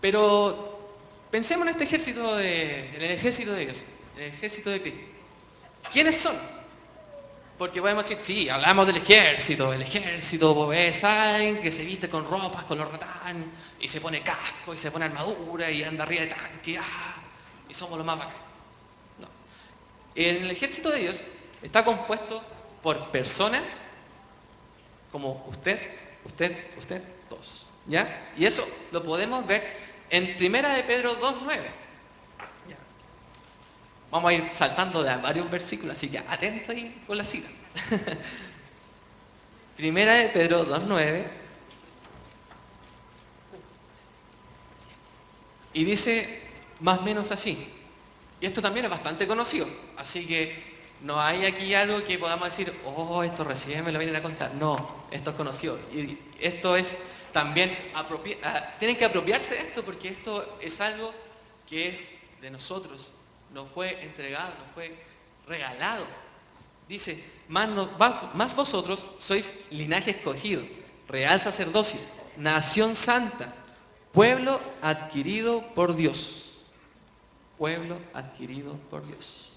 Pero pensemos en este ejército en el ejército de Dios, en el ejército de Cristo. ¿Quiénes son? Porque podemos decir, sí, hablamos del ejército, pues, ¿saben? Que se viste con ropas, con los ratán, y se pone casco, y se pone armadura, y anda arriba de tanque, y somos los más bacanes. No. En el ejército de Dios está compuesto por personas como usted, todos. ¿Ya? Y eso lo podemos ver en Primera de Pedro 2:9. ¿Ya? Vamos a ir saltando de varios versículos, así que atento ahí con la cita. Primera de Pedro 2:9. Y dice más o menos así. Y esto también es bastante conocido. Así que no hay aquí algo que podamos decir, oh, esto recién me lo vienen a contar. No, esto es conocido. Y esto es también, tienen que apropiarse de esto porque esto es algo que es de nosotros. Nos fue entregado, nos fue regalado. Dice, más vosotros sois linaje escogido, real sacerdocio, nación santa, pueblo adquirido por Dios. Pueblo adquirido por Dios.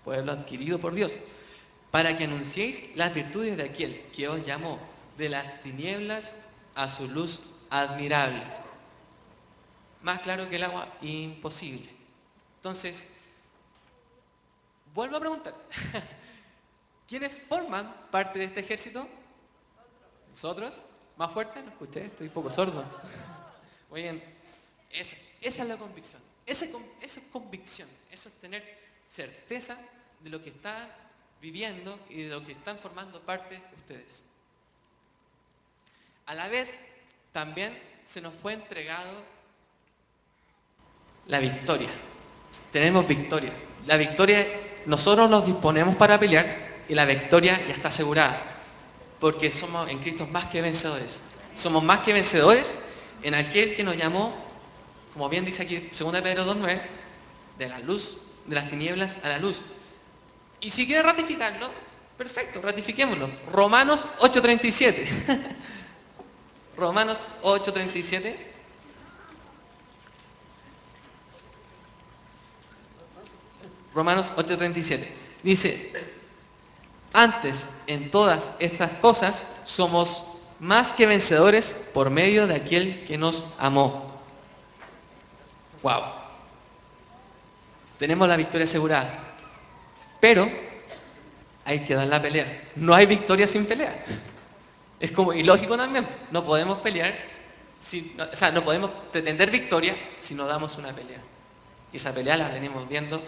Pueblo adquirido por Dios. Para que anunciéis las virtudes de aquel que os llamó de las tinieblas a su luz admirable. Más claro que el agua, imposible. Entonces, vuelvo a preguntar. ¿Quiénes forman parte de este ejército? ¿Nosotros? ¿Más fuerte? No escuché, estoy un poco sordo. Muy bien. Esa es la convicción. Eso es convicción. Eso es tener certeza de lo que están viviendo y de lo que están formando parte ustedes. A la vez, también se nos fue entregado la victoria. Tenemos victoria. La victoria, nosotros nos disponemos para pelear y la victoria ya está asegurada. Porque somos en Cristo más que vencedores. Somos más que vencedores en aquel que nos llamó, como bien dice aquí 2 Pedro 2:9, de la luz, de las tinieblas a la luz. Y si quiere ratificarlo, perfecto, ratifiquémoslo. Romanos 8:37. Romanos 8:37. Romanos 8:37. Dice, antes, en todas estas cosas, somos más que vencedores por medio de aquel que nos amó. ¡Wow! Tenemos la victoria asegurada. Pero hay que dar la pelea. No hay victoria sin pelea. Es como ilógico también. No podemos pelear, no podemos pretender victoria si no damos una pelea. Y esa pelea la venimos viendo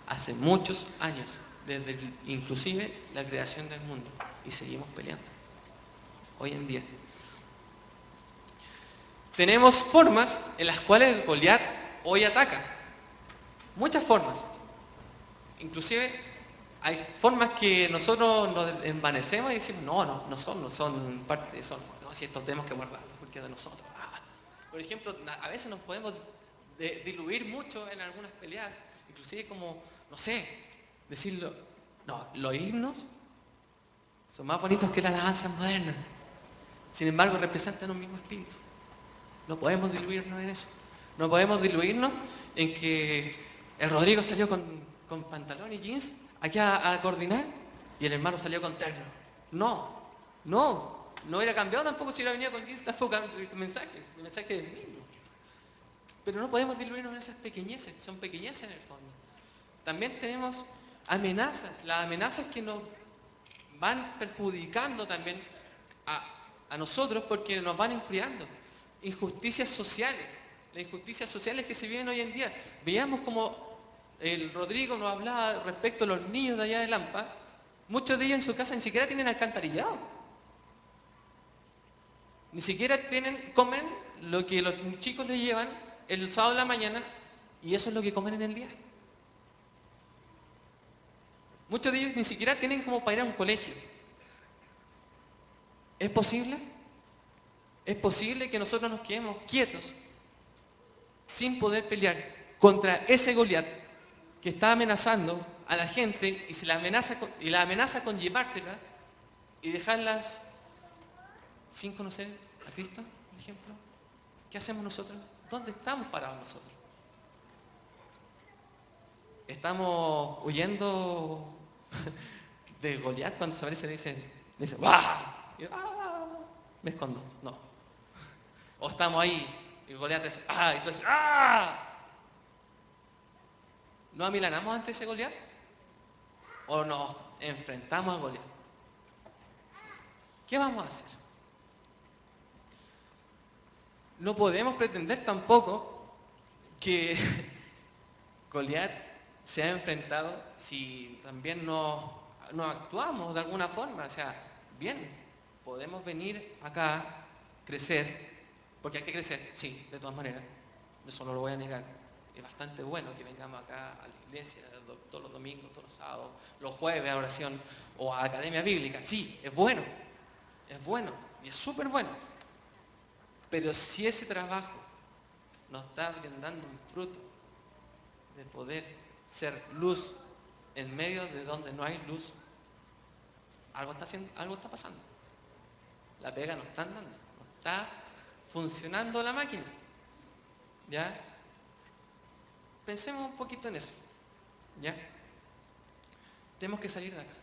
hace muchos años, desde inclusive la creación del mundo. Y seguimos peleando. Hoy en día. Tenemos formas en las cuales Goliat hoy ataca. Muchas formas. Inclusive hay formas que nosotros nos envanecemos y decimos, no son parte de eso. No, si esto tenemos que guardarlo porque es de nosotros. Por ejemplo, a veces nos podemos diluir mucho en algunas peleas, inclusive como, no sé, decirlo, no, los himnos son más bonitos que las alabanzas modernas. Sin embargo, representan un mismo espíritu. No podemos diluirnos en eso. No podemos diluirnos en que el Rodrigo salió con pantalón y jeans aquí a coordinar y el hermano salió con terno. No hubiera cambiado tampoco si hubiera venido con jeans, tampoco el mensaje es el mismo. Pero no podemos diluirnos en esas pequeñeces, son pequeñeces en el fondo. También tenemos amenazas, las amenazas que nos van perjudicando también a nosotros porque nos van enfriando. Injusticias sociales, las injusticias sociales que se viven hoy en día. Veíamos como el Rodrigo nos hablaba respecto a los niños de allá de Lampa. Muchos de ellos en su casa ni siquiera tienen alcantarillado. Ni siquiera comen lo que los chicos les llevan el sábado de la mañana y eso es lo que comen en el día. Muchos de ellos ni siquiera tienen como para ir a un colegio. ¿Es posible? ¿Es posible que nosotros nos quedemos quietos sin poder pelear contra ese Goliat que está amenazando a la gente y la amenaza con llevársela y dejarlas sin conocer a Cristo? por ejemplo, ¿qué hacemos nosotros? ¿Dónde estamos parados nosotros? Estamos huyendo de Goliat cuando se aparece dice ¡Bah! Y, ¡ah! Me escondo. No. O estamos ahí y Goliat dice ¡ah! Y tú dices ¡ah! ¿Nos amilanamos ante ese Goliat? ¿O nos enfrentamos a Goliat? ¿Qué vamos a hacer? No podemos pretender tampoco que Goliat se ha enfrentado si también no actuamos de alguna forma. O sea, bien, podemos venir acá, crecer, porque hay que crecer, sí, de todas maneras. Eso no lo voy a negar. Es bastante bueno que vengamos acá a la iglesia todos los domingos, todos los sábados, los jueves a oración o a academia bíblica. Sí, es bueno y es súper bueno. Pero si ese trabajo nos está brindando un fruto de poder ser luz en medio de donde no hay luz, algo está pasando. La pega nos está dando, no está funcionando la máquina. ¿Ya? Pensemos un poquito en eso. ¿Ya? Tenemos que salir de acá.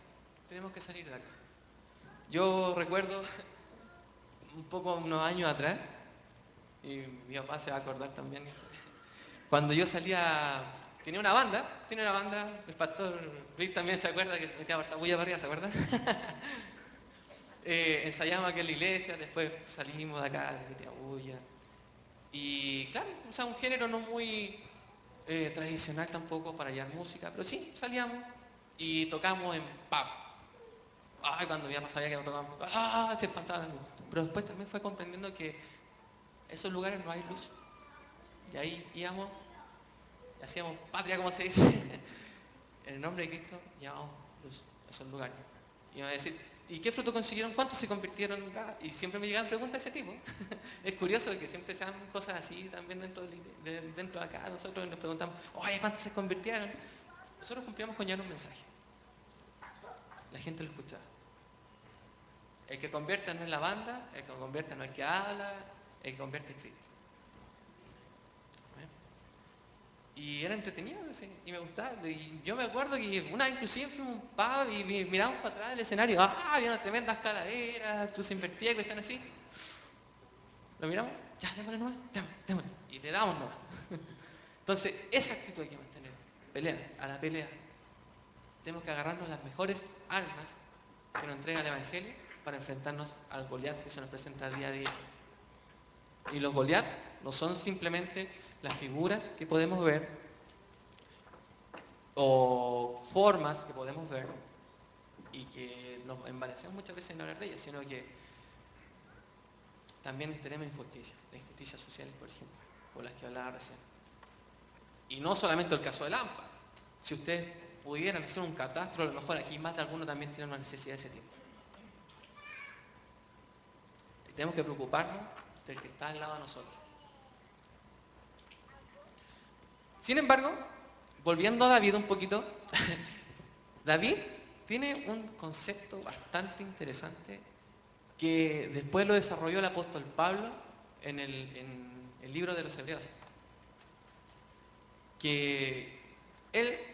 Tenemos que salir de acá. Yo recuerdo un poco unos años atrás, y mi papá se va a acordar también, cuando yo tenía una banda, el pastor Luis también se acuerda que metía harta bulla para arriba, ¿se acuerda? Ensayábamos aquí en la iglesia, después salimos de acá, le metía bulla. Y claro, o sea, un género no muy tradicional tampoco para hallar música, pero sí, salíamos y tocamos en pub. Ay, cuando ya sabía que tocábamos, se espantaban. Pero después también fue comprendiendo que en esos lugares no hay luz. Y ahí íbamos y hacíamos patria, como se dice. En el nombre de Cristo llevamos luz a esos lugares. Y me va a decir, ¿y qué fruto consiguieron? ¿Cuántos se convirtieron acá? Y siempre me llegan preguntas de ese tipo. Es curioso que siempre sean cosas así también dentro de acá. Nosotros nos preguntamos, oye, ¿cuántos se convirtieron? Nosotros cumplíamos con llevar un mensaje. La gente lo escuchaba. El que convierte no es la banda, el que convierte no es el que habla, el que convierte es Cristo. Y era entretenido, sí, y me gustaba. Y yo me acuerdo que una vez inclusive fuimos a un pub y miramos para atrás del escenario. Había unas tremendas calaveras, tú se invertía que están así. Lo miramos, ya, démosle nomás, démosle. Y le damos nomás. Entonces, esa actitud hay que mantener. Pelea, a la pelea. Tenemos que agarrarnos las mejores armas que nos entrega el Evangelio para enfrentarnos al Goliat que se nos presenta día a día. Y los Goliat no son simplemente las figuras que podemos ver o formas que podemos ver y que nos envanecemos muchas veces en hablar de ellas, sino que también tenemos injusticia, la injusticia social, por ejemplo, por las que hablaba recién. Y no solamente el caso de Lampa. Si ustedes pudieran hacer un catastro, a lo mejor aquí más de alguno también tiene una necesidad de ese tipo. Y tenemos que preocuparnos del que está al lado de nosotros. Sin embargo, volviendo a David un poquito, David tiene un concepto bastante interesante que después lo desarrolló el apóstol Pablo en el libro de los Hebreos. Que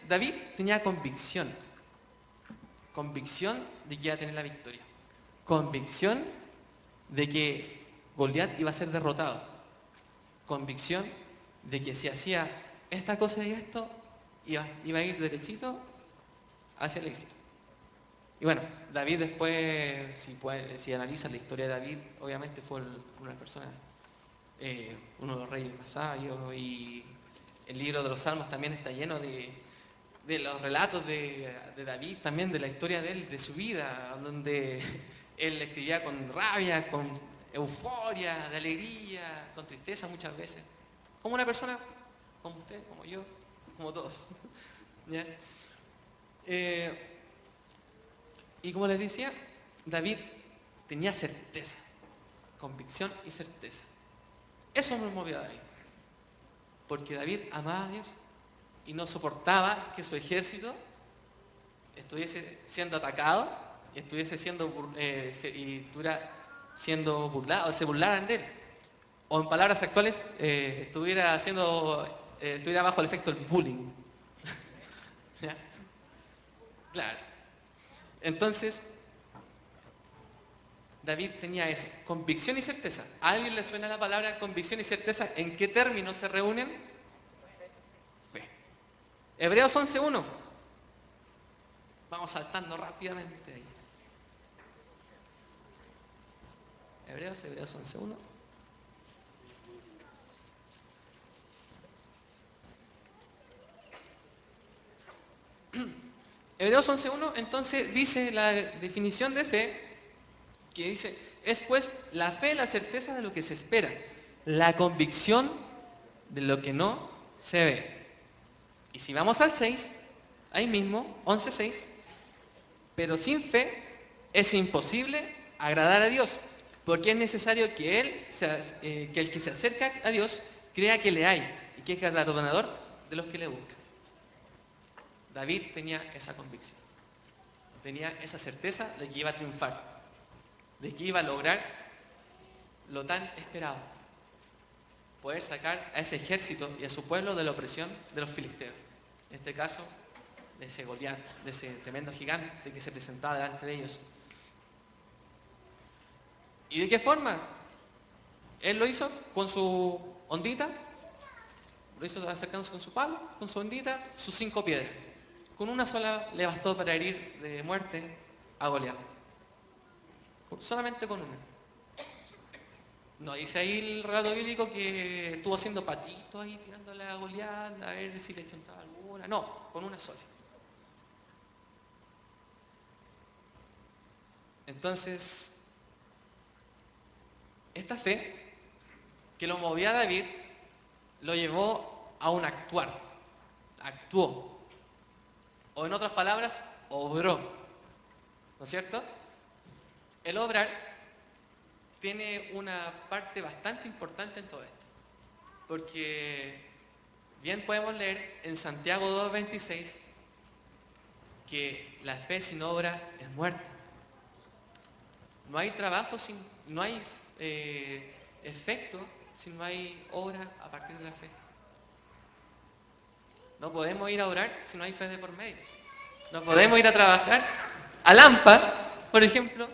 David tenía convicción de que iba a tener la victoria, convicción de que Goliat iba a ser derrotado, convicción de que si hacía esta cosa y esto, iba a ir derechito hacia el éxito. Y bueno, David después, si analizas la historia de David, obviamente fue una persona, uno de los reyes más sabios, y el libro de los Salmos también está lleno de los relatos de David, también de la historia de él, de su vida, donde él escribía con rabia, con euforia, de alegría, con tristeza muchas veces, como una persona como usted, como yo, como todos. ¿Ya? Y como les decía, David tenía certeza, convicción y certeza. Eso me movió a David. Porque David amaba a Dios y no soportaba que su ejército estuviese siendo atacado y estuviera siendo burlado, se burlaran de él. O en palabras actuales, estuviera bajo el efecto del bullying. ¿Ya? Claro. Entonces, David tenía eso, convicción y certeza. ¿A alguien le suena la palabra convicción y certeza? ¿En qué términos se reúnen? Fe. Hebreos 11.1. Vamos saltando rápidamente ahí. Hebreos 11.1. Hebreos 11.1 entonces dice la definición de fe, que dice, es pues la fe, la certeza de lo que se espera, la convicción de lo que no se ve. Y si vamos al 6, ahí mismo, 11.6, pero sin fe es imposible agradar a Dios, porque es necesario que que el que se acerca a Dios crea que le hay y que es galardonador de los que le buscan. David tenía esa convicción, tenía esa certeza de que iba a triunfar, de que iba a lograr lo tan esperado, poder sacar a ese ejército y a su pueblo de la opresión de los filisteos. En este caso, de ese Goliat, de ese tremendo gigante que se presentaba delante de ellos. ¿Y de qué forma? Él lo hizo con su ondita, lo hizo acercándose con su palo, con su ondita, sus 5 piedras. Con una sola le bastó para herir de muerte a Goliat. Solamente con una. No dice ahí el relato bíblico que estuvo haciendo patitos ahí tirándole a Goliat, a ver si le chuntaba alguna. No, con una sola. Entonces, esta fe que lo movía a David lo llevó a un actuar. Actuó. O en otras palabras, obró. ¿No es cierto? El obrar tiene una parte bastante importante en todo esto. Porque bien podemos leer en Santiago 2.26 que la fe sin obra es muerta. No hay trabajo, no hay efecto si no hay obra a partir de la fe. No podemos ir a orar si no hay fe de por medio. No podemos ir a trabajar a Lampa, por ejemplo,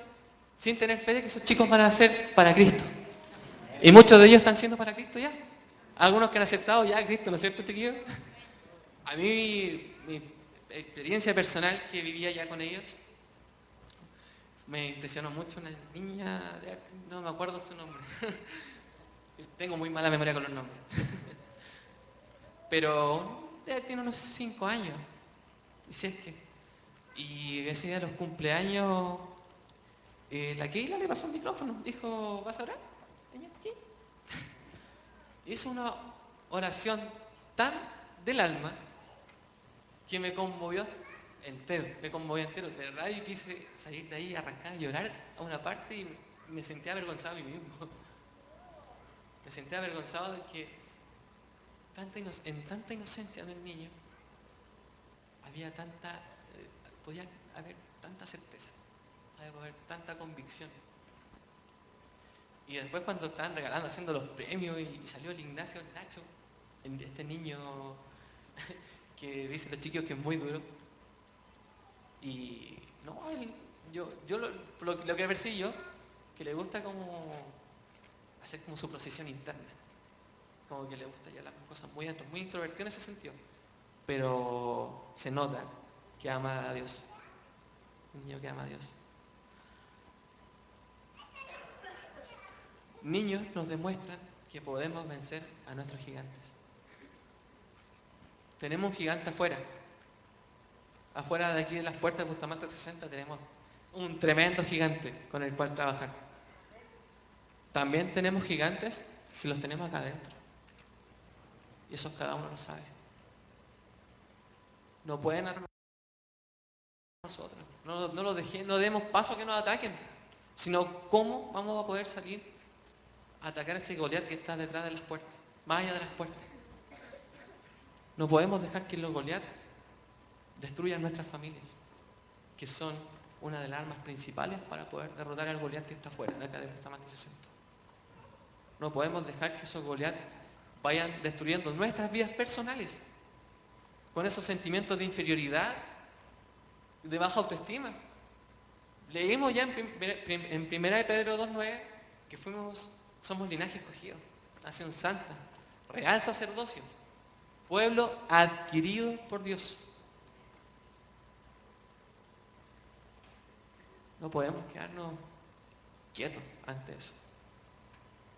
sin tener fe de que esos chicos van a ser para Cristo. Y muchos de ellos están siendo para Cristo ya. Algunos que han aceptado ya a Cristo, ¿no es cierto, chiquillos? A mí, mi experiencia personal que vivía ya con ellos, me impresionó mucho una niña, no me acuerdo su nombre. Tengo muy mala memoria con los nombres. Pero tiene unos 5 años. Y si es que. Y ese día de los cumpleaños, la Keila le pasó el micrófono. Dijo, ¿vas a orar? Sí. Hizo una oración tan del alma que me conmovió entero. Me conmovió entero. De verdad, y quise salir de ahí, arrancar a llorar a una parte y me sentí avergonzado de mí mismo. Me sentí avergonzado de que en tanta inocencia del niño había podía haber tanta certeza, podía haber tanta convicción. Y después cuando estaban regalando, haciendo los premios y salió el Ignacio Nacho, este niño que dice los chicos que es muy duro. Y no, yo lo que percibo yo, que le gusta como hacer como su procesión interna. Como que le gusta ya las cosas muy introvertido en ese sentido. Pero se nota que ama a Dios. Un niño que ama a Dios. Niños nos demuestran que podemos vencer a nuestros gigantes. Tenemos un gigante afuera. Afuera de aquí de las puertas de Bustamante 60 tenemos un tremendo gigante con el cual trabajar. También tenemos gigantes que los tenemos acá adentro. Y eso cada uno lo sabe. No pueden armar nosotros. No demos paso a que nos ataquen. Sino cómo vamos a poder salir a atacar a ese Goliat que está detrás de las puertas. Más allá de las puertas. No podemos dejar que los Goliat destruyan nuestras familias, que son una de las armas principales para poder derrotar al Goliat que está fuera de acá de Bustamante 60. No podemos dejar que esos Goliat vayan destruyendo nuestras vidas personales, con esos sentimientos de inferioridad, de baja autoestima. Leímos ya en 1 de Pedro 2:9 que somos linaje escogido, nación santa, real sacerdocio, pueblo adquirido por Dios. No podemos quedarnos quietos ante eso.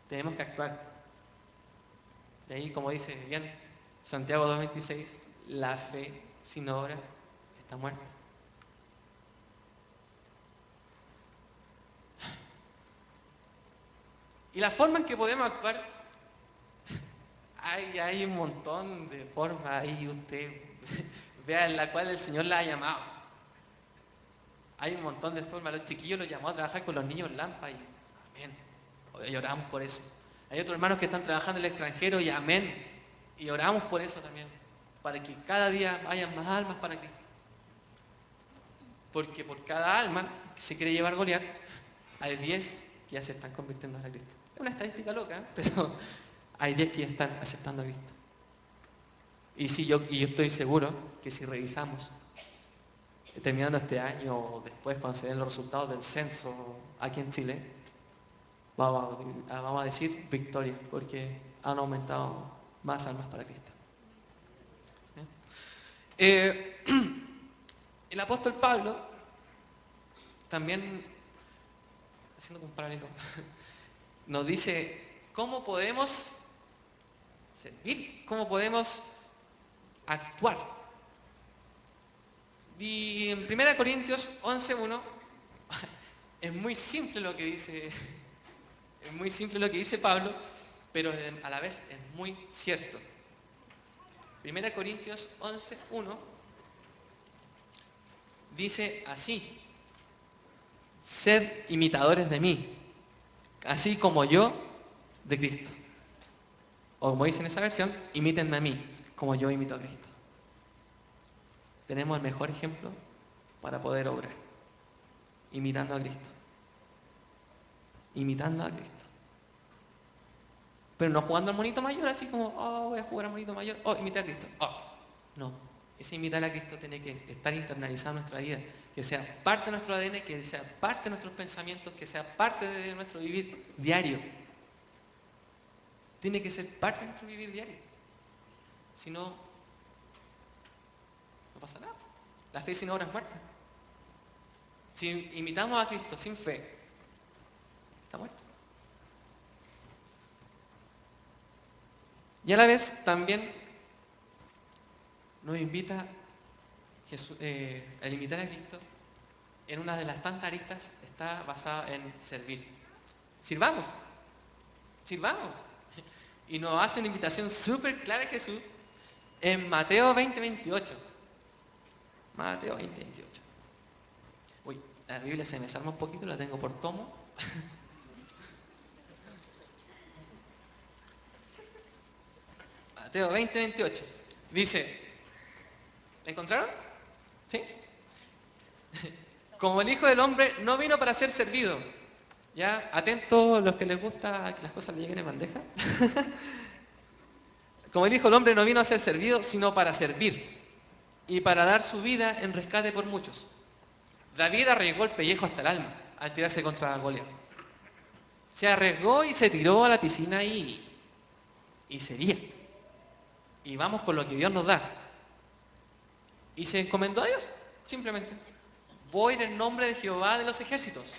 Tenemos que actuar. De ahí, como dice bien Santiago 2:26, la fe sin obra está muerta. Y la forma en que podemos actuar, hay un montón de formas, ahí usted vea en la cual el Señor la ha llamado. Hay un montón de formas. Los chiquillos los llamó a trabajar con los niños Lampa y amén. Y oramos por eso. Hay otros hermanos que están trabajando en el extranjero y amén. Y oramos por eso también. Para que cada día hayan más almas para Cristo. Porque por cada alma que se quiere llevar Goliat, hay 10 que ya se están convirtiendo a Cristo. Es una estadística loca, ¿eh? Pero hay 10 que ya están aceptando a Cristo. Y yo estoy seguro que si revisamos, terminando este año o después cuando se den los resultados del censo aquí en Chile, vamos a decir victoria, porque han aumentado más almas para Cristo. El apóstol Pablo, también, haciendo un paralelo, nos dice cómo podemos servir, cómo podemos actuar. Y en 1 Corintios 11:1 es muy simple lo que dice Pablo, pero a la vez es muy cierto. 1 Corintios 11:1 dice así: sed imitadores de mí, así como yo de Cristo. O como dice en esa versión, imítenme a mí, como yo imito a Cristo. Tenemos el mejor ejemplo para poder obrar, imitando a Cristo. Imitando a Cristo. Pero no jugando al monito mayor, así como, oh, voy a jugar al monito mayor, oh, imitar a Cristo. Oh, no, ese imitar a Cristo tiene que estar internalizado en nuestra vida, que sea parte de nuestro ADN, que sea parte de nuestros pensamientos, que sea parte de nuestro vivir diario. Tiene que ser parte de nuestro vivir diario. Si no, no pasa nada. La fe sin obra es muerta. Si imitamos a Cristo sin fe, está muerto. Y a la vez también nos invita Jesús, el imitar a Cristo, en una de las tantas aristas, está basada en servir. Sirvamos, sirvamos. Y nos hace una invitación súper clara Jesús en Mateo 20:28. Mateo 20:28. Uy, la Biblia se me salma un poquito, la tengo por tomo. Mateo 20:28. Dice, ¿la encontraron? ¿Sí? Como el Hijo del Hombre no vino para ser servido. ¿Ya? Atentos los que les gusta que las cosas le lleguen en bandeja. Como el Hijo del Hombre no vino a ser servido, sino para servir y para dar su vida en rescate por muchos. David arriesgó el pellejo hasta el alma al tirarse contra Goliat. Se arriesgó y se tiró a la piscina y sería. Y vamos con lo que Dios nos da. Y se encomendó a Dios, simplemente. Voy en el nombre de Jehová de los ejércitos.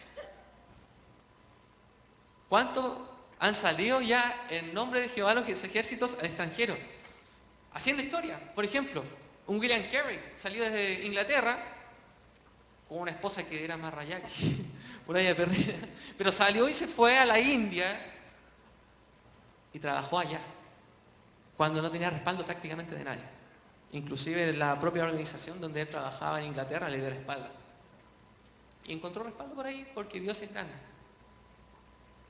¿Cuántos han salido ya en nombre de Jehová de los ejércitos al extranjero? Haciendo historia. Por ejemplo, un William Carey salió desde Inglaterra con una esposa que era más rayada que por ahí de perrera, pero salió y se fue a la India y trabajó allá, cuando no tenía respaldo prácticamente de nadie. Inclusive la propia organización donde él trabajaba en Inglaterra le dio la espalda. Y encontró respaldo por ahí porque Dios es grande.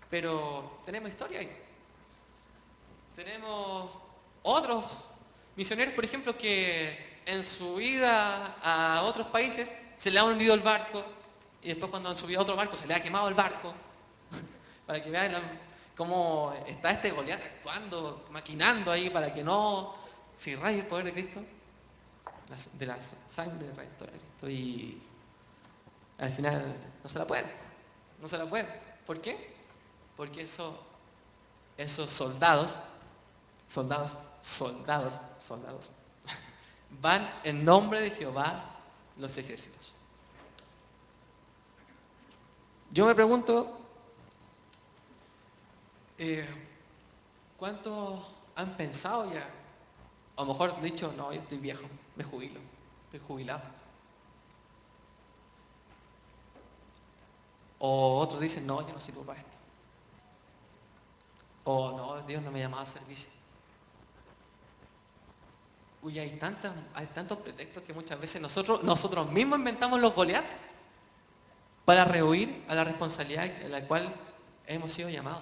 Pero tenemos historia ahí. Tenemos otros misioneros, por ejemplo, que en su ida a otros países se le ha hundido el barco y después cuando han subido a otro barco se le ha quemado el barco. Para que vean cómo está este Goliat actuando, maquinando ahí para que no se irradie el poder de Cristo, de la sangre redentora de Cristo, y al final no se la pueden, no se la pueden. ¿Por qué? Porque esos soldados, van en nombre de Jehová los ejércitos. Yo me pregunto, ¿cuántos han pensado ya? A lo mejor dicho, no, yo estoy viejo, me jubilo, estoy jubilado. O otros dicen, no, yo no sirvo para esto. O no, Dios no me llamaba a servicio. Uy, hay tantos pretextos que muchas veces nosotros mismos inventamos los Goliat para rehuir a la responsabilidad a la cual hemos sido llamados.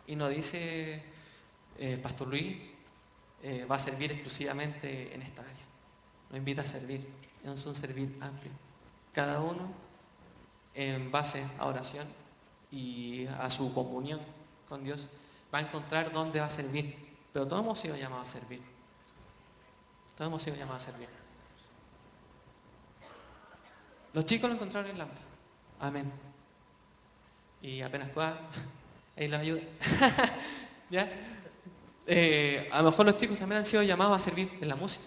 Y nos dice, Pastor Luis, va a servir exclusivamente en esta área. Nos invita a servir. Es un servir amplio. Cada uno en base a oración y a su comunión con Dios va a encontrar dónde va a servir. Pero todos hemos sido llamados a servir. Todos hemos sido llamados a servir. Los chicos lo encontraron en lámpara. Amén. Y apenas pueda, ahí los ayuda. ¿Ya? A lo mejor los chicos también han sido llamados a servir en la música.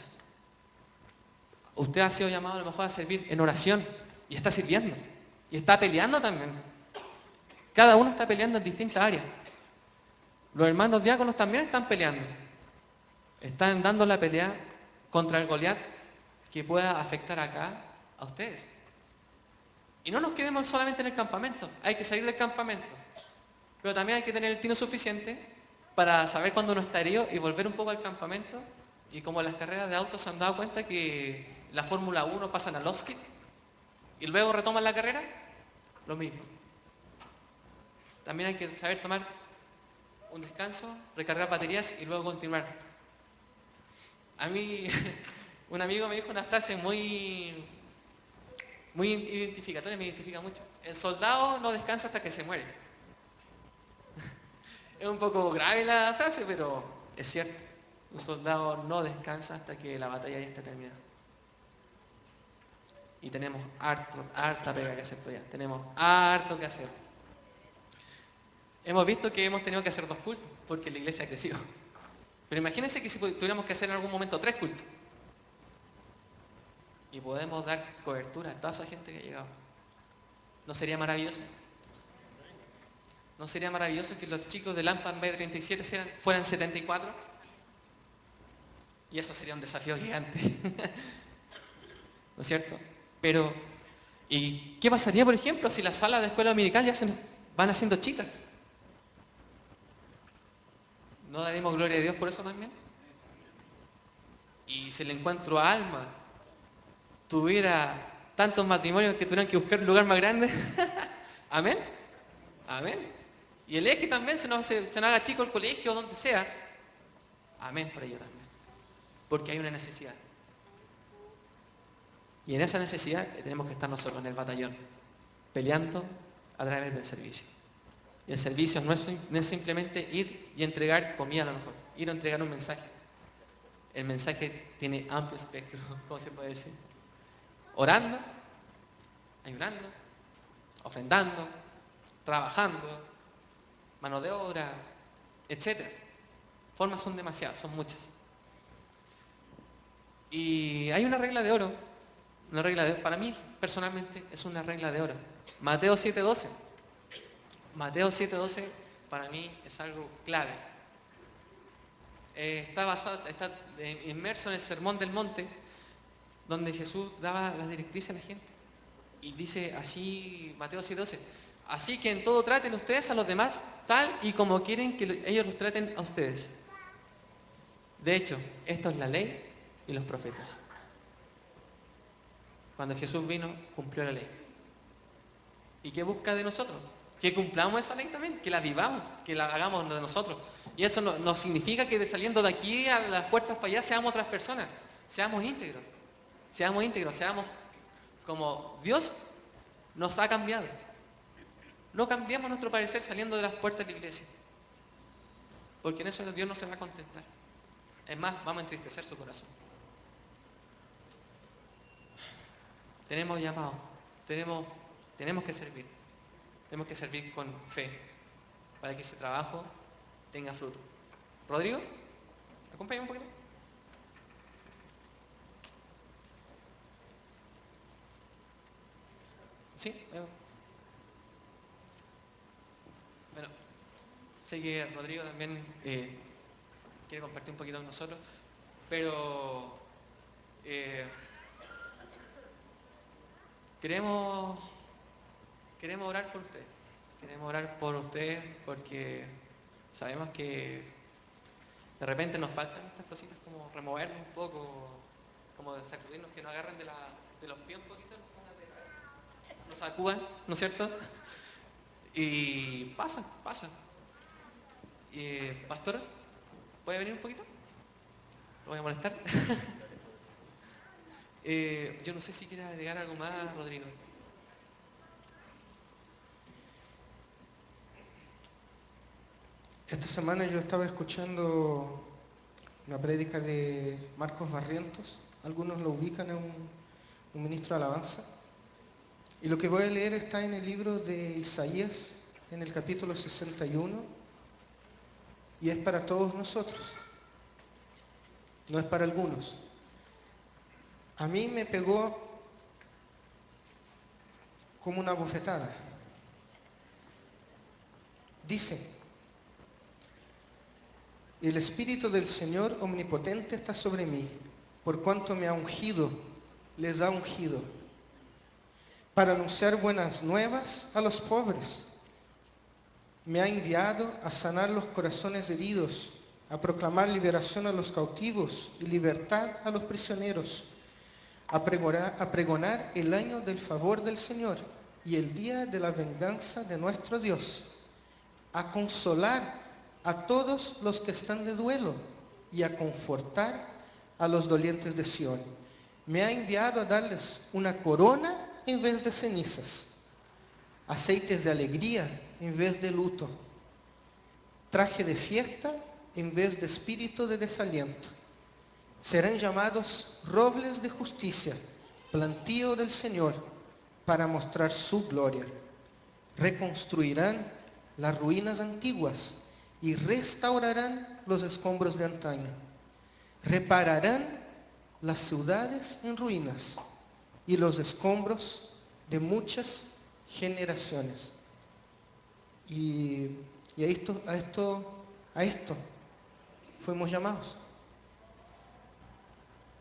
Usted ha sido llamado a lo mejor a servir en oración y está sirviendo. Y está peleando también. Cada uno está peleando en distintas áreas. Los hermanos diáconos también están peleando. Están dando la pelea contra el Goliat que pueda afectar acá a ustedes. Y no nos quedemos solamente en el campamento. Hay que salir del campamento. Pero también hay que tener el tino suficiente para saber cuándo uno está herido y volver un poco al campamento. Y como las carreras de autos se han dado cuenta que la Fórmula 1 pasan a los kits y luego retoman la carrera, lo mismo. También hay que saber tomar un descanso, recargar baterías y luego continuar. A mí, un amigo me dijo una frase muy identificatoria, me identifica mucho. El soldado no descansa hasta que se muere. Es un poco grave la frase, pero es cierto. Un soldado no descansa hasta que la batalla ya esté terminada. Y tenemos harta pega que hacer todavía. Tenemos harto que hacer. Hemos visto que hemos tenido que hacer 2 cultos, porque la iglesia ha crecido. Pero imagínense que si tuviéramos que hacer en algún momento 3 cultos. Y podemos dar cobertura a toda esa gente que ha llegado. ¿No sería maravilloso? ¿No sería maravilloso que los chicos de Lampa en vez de 37 fueran 74? Y eso sería un desafío gigante. ¿No es cierto? Pero, ¿y qué pasaría, por ejemplo, si las salas de escuela dominical ya se van haciendo chicas? ¿No daremos gloria a Dios por eso también? Y si el encuentro a alma tuviera tantos matrimonios que tuvieran que buscar un lugar más grande, amén, amén. Y el eje también se nos haga chico el colegio o donde sea, amén por ello también. Porque hay una necesidad. Y en esa necesidad tenemos que estar nosotros en el batallón, peleando a través del servicio. Y el servicio no es simplemente ir y entregar comida a lo mejor, ir a entregar un mensaje. El mensaje tiene amplio espectro, ¿cómo se puede decir? Orando, ayunando, ofrendando, trabajando, mano de obra, etc. Formas son demasiadas, son muchas. Y hay una regla de oro, para mí personalmente es una regla de oro. Mateo 7:12. Mateo 7:12 para mí es algo clave. Está inmerso en el Sermón del Monte, donde Jesús daba las directrices a la gente. Y dice así, Mateo 7:12, así que en todo traten ustedes a los demás tal y como quieren que ellos los traten a ustedes. De hecho, esto es la ley y los profetas. Cuando Jesús vino, cumplió la ley. ¿Y qué busca de nosotros? Que cumplamos esa ley también, que la vivamos, que la hagamos de nosotros. Y eso no significa que saliendo de aquí a las puertas para allá seamos otras personas. Seamos íntegros, seamos como Dios nos ha cambiado. No cambiemos nuestro parecer saliendo de las puertas de la iglesia, porque en eso Dios no se va a contentar. Es más, vamos a entristecer su corazón. Tenemos llamado, tenemos que servir. Tenemos que servir con fe para que ese trabajo tenga fruto. Rodrigo, acompáñame un poquito. ¿Sí? Bueno, sé que Rodrigo también quiere compartir un poquito con nosotros, pero eh, queremos, queremos orar por usted. Queremos orar por usted porque sabemos que de repente nos faltan estas cositas como removernos un poco, como de sacudirnos, que nos agarren de los pies un poquito, nos pongan de cabeza, nos sacudan, ¿no es cierto? Y pasa. Pastor, ¿puede venir un poquito? Lo voy a molestar. Yo no sé si quiere agregar algo más, Rodrigo. Esta semana yo estaba escuchando una prédica de Marcos Barrientos. Algunos lo ubican, es un ministro de alabanza. Y lo que voy a leer está en el libro de Isaías, en el capítulo 61, y es para todos nosotros, no es para algunos. A mí me pegó como una bofetada. Dice: el Espíritu del Señor Omnipotente está sobre mí, por cuanto me ha ungido, les ha ungido, para anunciar buenas nuevas a los pobres. Me ha enviado a sanar los corazones heridos, a proclamar liberación a los cautivos y libertad a los prisioneros, a pregonar el año del favor del Señor y el día de la venganza de nuestro Dios, a consolar a todos los que están de duelo y a confortar a los dolientes de Sión. Me ha enviado a darles una corona en vez de cenizas, aceites de alegría en vez de luto, traje de fiesta en vez de espíritu de desaliento. Serán llamados robles de justicia, plantío del Señor, para mostrar su gloria. Reconstruirán las ruinas antiguas y restaurarán los escombros de antaño. Repararán las ciudades en ruinas y los escombros de muchas generaciones. Y a esto fuimos llamados.